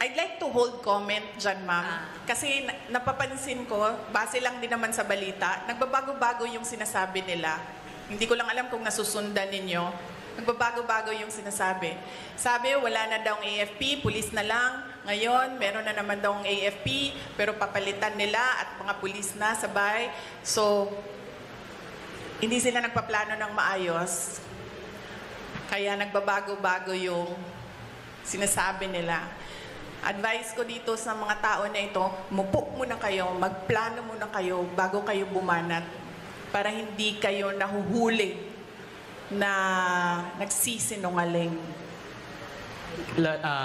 I'd like to hold comment dyan, ma'am. Kasi napapansin ko, base lang din naman sa balita, nagbabago-bago yung sinasabi nila. Hindi ko lang alam kung nasusundan ninyo. Nagbabago-bago yung sinasabi. Sabi, wala na daw ang AFP, pulis na lang. Ngayon, meron na naman daw ang AFP, pero papalitan nila at mga pulis na sabay. So, hindi sila nagpaplano ng maayos. Kaya nagbabago-bago yung sinasabi nila. Advice ko dito sa mga tao na ito, mupok muna kayo, magplano muna kayo bago kayo bumanat para hindi kayo nahuhuli na nagsisinungaling.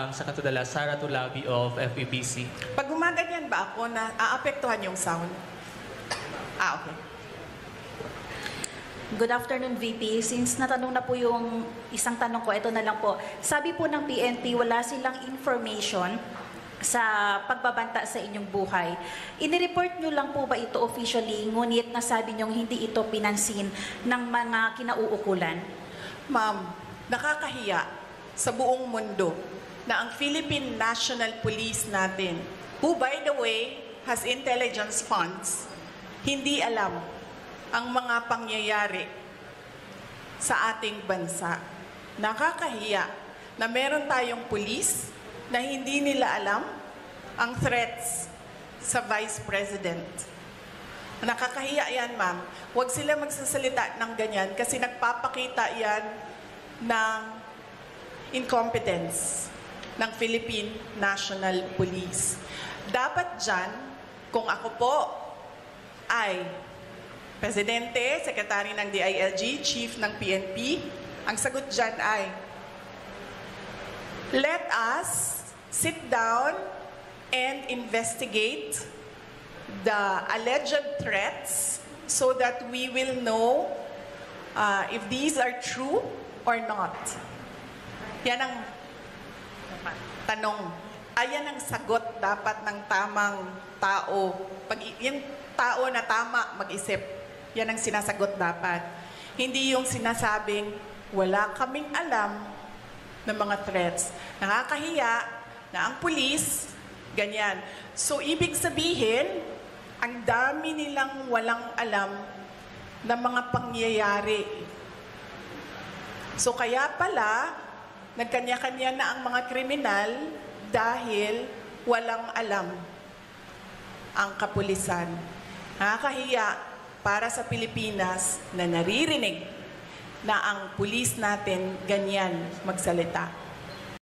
Sa katudala, Sara Tulabi of FEBC. Pag gumaganyan ba ako na aapektuhan yung sound? Okay. Good afternoon, VP. Since natanong na po yung isang tanong ko, ito na lang po. Sabi po ng PNP, wala silang information sa pagbabanta sa inyong buhay. Inireport nyo lang po ba ito officially, ngunit nasabi nyo hindi ito pinansin ng mga kinauukulan? Ma'am, nakakahiya sa buong mundo na ang Philippine National Police natin, who by the way has intelligence funds, hindi alam ang mga pangyayari sa ating bansa. Nakakahiya na meron tayong pulis na hindi nila alam ang threats sa Vice President. Nakakahiya yan, ma'am. Huwag sila magsasalita ng ganyan kasi nagpapakita yan ng incompetence ng Philippine National Police. Dapat dyan, kung ako po ay Presidente, Secretary ng DILG, Chief ng PNP, ang sagot dyan ay, let us sit down and investigate the alleged threats so that we will know if these are true or not. Yan ang tanong. Ayan ang sagot dapat ng tamang tao. Pag yung tao na tama mag-isip, yan ang sinasagot dapat. Hindi yung sinasabing, wala kaming alam ng mga threats. Nakakahiya na ang pulis, ganyan. So, ibig sabihin, ang dami nilang walang alam ng mga pangyayari. So, kaya pala, nagkanya-kanya na ang mga kriminal dahil walang alam ang kapulisan. Nakakahiya para sa Pilipinas na naririnig na ang pulis natin ganyan magsalita.